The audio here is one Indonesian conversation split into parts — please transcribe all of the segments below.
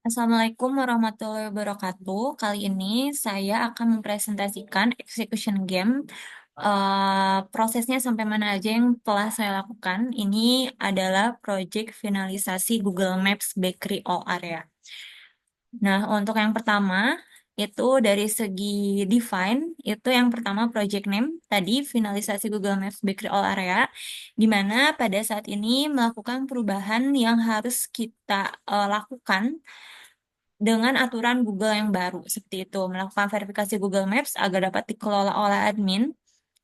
Assalamualaikum warahmatullahi wabarakatuh. Kali ini saya akan mempresentasikan execution game. Prosesnya sampai mana aja yang telah saya lakukan. Ini adalah project finalisasi Google Maps Bakery All Area. Nah, untuk yang pertama, itu dari segi define, itu yang pertama project name, tadi finalisasi Google Maps Bakery All Area, di mana pada saat ini melakukan perubahan yang harus kita lakukan dengan aturan Google yang baru. Seperti itu, melakukan verifikasi Google Maps agar dapat dikelola oleh admin,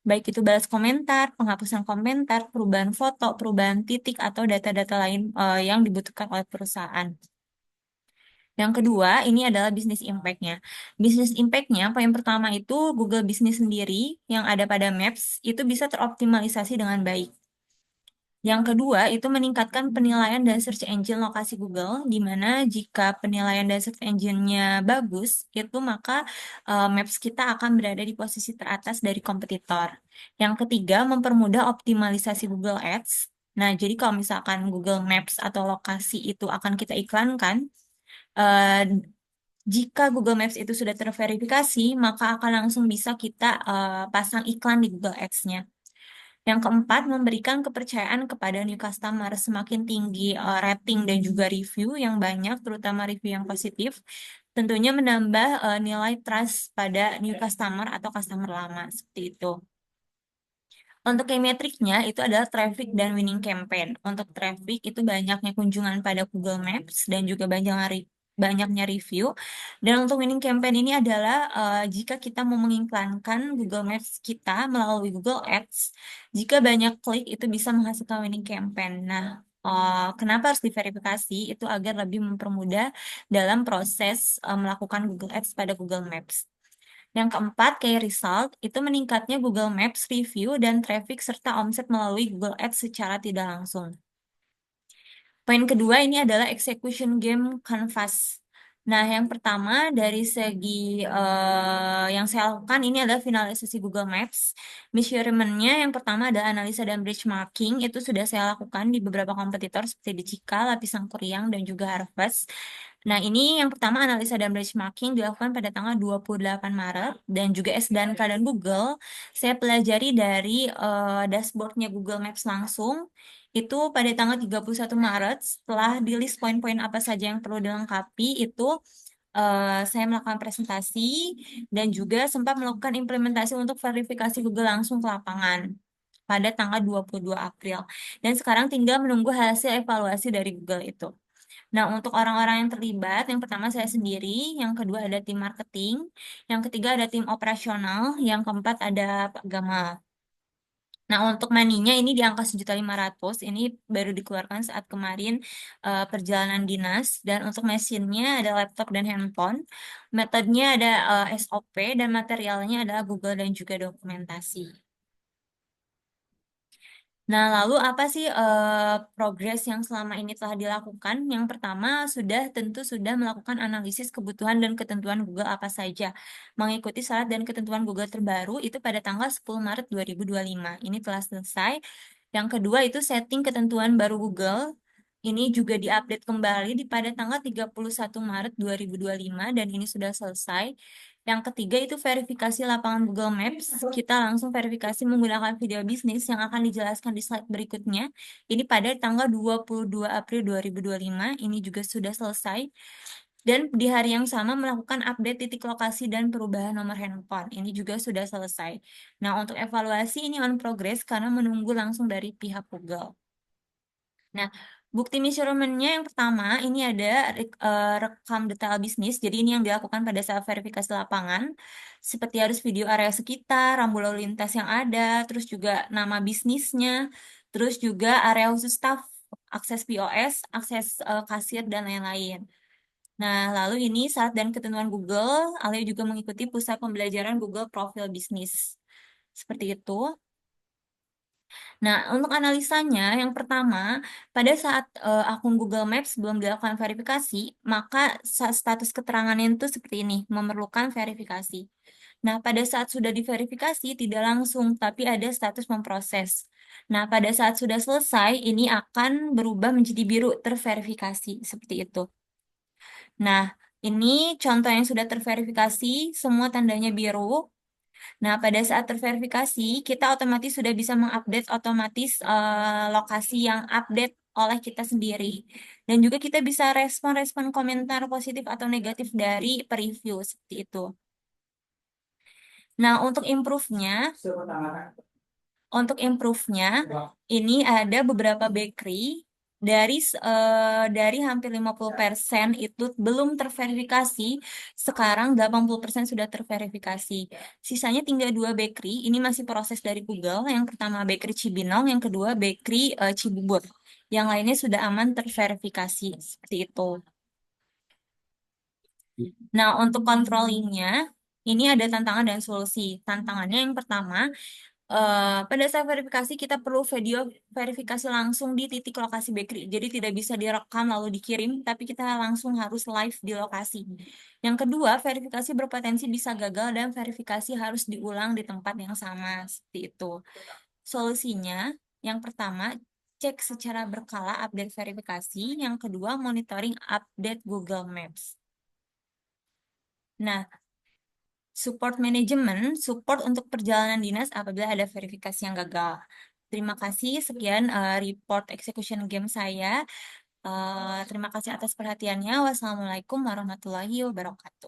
baik itu balas komentar, penghapusan komentar, perubahan foto, perubahan titik, atau data-data lain yang dibutuhkan oleh perusahaan. Yang kedua, ini adalah bisnis impact-nya. Bisnis impact-nya, poin pertama itu Google Business sendiri yang ada pada Maps itu bisa teroptimalisasi dengan baik. Yang kedua, itu meningkatkan penilaian dan search engine lokasi Google, di mana jika penilaian dan search engine-nya bagus, itu maka Maps kita akan berada di posisi teratas dari kompetitor. Yang ketiga, mempermudah optimalisasi Google Ads. Nah, jadi kalau misalkan Google Maps atau lokasi itu akan kita iklankan, eh, jika Google Maps itu sudah terverifikasi, maka akan langsung bisa kita pasang iklan di Google Ads-nya. Yang keempat, memberikan kepercayaan kepada new customer. Semakin tinggi rating dan juga review yang banyak, terutama review yang positif, tentunya menambah nilai trust pada new customer atau customer lama, seperti itu. Untuk key metriknya itu adalah traffic dan winning campaign. Untuk traffic itu banyaknya kunjungan pada Google Maps dan juga banyaknya review. Dan untuk winning campaign ini adalah jika kita mau mengiklankan Google Maps kita melalui Google Ads, jika banyak klik itu bisa menghasilkan winning campaign. Nah, kenapa harus diverifikasi? Itu agar lebih mempermudah dalam proses melakukan Google Ads pada Google Maps. Yang keempat, key result, itu meningkatnya Google Maps review dan traffic serta omset melalui Google Ads secara tidak langsung. Poin kedua ini adalah execution game canvas. Nah, yang pertama dari segi yang saya lakukan ini adalah finalisasi Google Maps. Measurement-nya yang pertama adalah analisa dan benchmarking. Itu sudah saya lakukan di beberapa kompetitor seperti di Cika, Lapisan Kuriang, dan juga Harvest. Nah, ini yang pertama analisa dan benchmarking dilakukan pada tanggal 28 Maret dan juga SDNK dan Google. Saya pelajari dari dashboard-nya Google Maps langsung. Itu pada tanggal 31 Maret setelah di list poin-poin apa saja yang perlu dilengkapi itu saya melakukan presentasi dan juga sempat melakukan implementasi untuk verifikasi Google langsung ke lapangan pada tanggal 22 April. Dan sekarang tinggal menunggu hasil evaluasi dari Google itu. Nah, untuk orang-orang yang terlibat, yang pertama saya sendiri, yang kedua ada tim marketing, yang ketiga ada tim operasional, yang keempat ada Pak Gamal. Nah, untuk maninya ini di angka 1.500.000, ini baru dikeluarkan saat kemarin perjalanan dinas. Dan untuk mesinnya ada laptop dan handphone. Metodenya ada SOP dan materialnya adalah Google dan juga dokumentasi. Nah, lalu apa sih progres yang selama ini telah dilakukan? Yang pertama, tentu sudah melakukan analisis kebutuhan dan ketentuan Google apa saja. Mengikuti syarat dan ketentuan Google terbaru itu pada tanggal 10 Maret 2025. Ini telah selesai. Yang kedua itu setting ketentuan baru Google. Ini juga diupdate kembali pada tanggal 31 Maret 2025 dan ini sudah selesai. Yang ketiga itu verifikasi lapangan Google Maps. Kita langsung verifikasi menggunakan video bisnis yang akan dijelaskan di slide berikutnya. Ini pada tanggal 22 April 2025. Ini juga sudah selesai. Dan di hari yang sama melakukan update titik lokasi dan perubahan nomor handphone. Ini juga sudah selesai. Nah, untuk evaluasi ini on progress karena menunggu langsung dari pihak Google. Nah, bukti measurement-nya yang pertama, ini ada rekam detail bisnis. Jadi ini yang dilakukan pada saat verifikasi lapangan. Seperti harus video area sekitar, rambu lalu lintas yang ada, terus juga nama bisnisnya, terus juga area khusus staff, akses POS, akses kasir, dan lain-lain. Nah, lalu ini syarat dan ketentuan Google, Aleo juga mengikuti pusat pembelajaran Google Profil Bisnis. Seperti itu. Nah, untuk analisanya, yang pertama, pada saat akun Google Maps belum dilakukan verifikasi, maka status keterangannya itu seperti ini, memerlukan verifikasi. Nah, pada saat sudah diverifikasi, tidak langsung, tapi ada status memproses. Nah, pada saat sudah selesai, ini akan berubah menjadi biru terverifikasi, seperti itu. Nah, ini contoh yang sudah terverifikasi, semua tandanya biru. Nah, pada saat terverifikasi, kita otomatis sudah bisa mengupdate otomatis lokasi yang update oleh kita sendiri. Dan juga kita bisa respon-respon komentar positif atau negatif dari preview seperti itu. Nah, untuk improve-nya, ini ada beberapa bakery dari hampir 50% itu belum terverifikasi, sekarang 80% sudah terverifikasi. Sisanya tinggal dua bakery, ini masih proses dari Google. Yang pertama bakery Cibinong, yang kedua bakery Cibubur. Yang lainnya sudah aman terverifikasi, seperti itu. Nah, untuk controllingnya, ini ada tantangan dan solusi. Tantangannya yang pertama, pada saat verifikasi kita perlu video verifikasi langsung di titik lokasi bakery. Jadi tidak bisa direkam lalu dikirim, tapi kita langsung harus live di lokasi. Yang kedua, verifikasi berpotensi bisa gagal dan verifikasi harus diulang di tempat yang sama, seperti itu. Solusinya, yang pertama, cek secara berkala update verifikasi. Yang kedua, monitoring update Google Maps. Nah, support manajemen, support untuk perjalanan dinas apabila ada verifikasi yang gagal. Terima kasih, sekian report execution game saya. Terima kasih atas perhatiannya. Wassalamualaikum warahmatullahi wabarakatuh.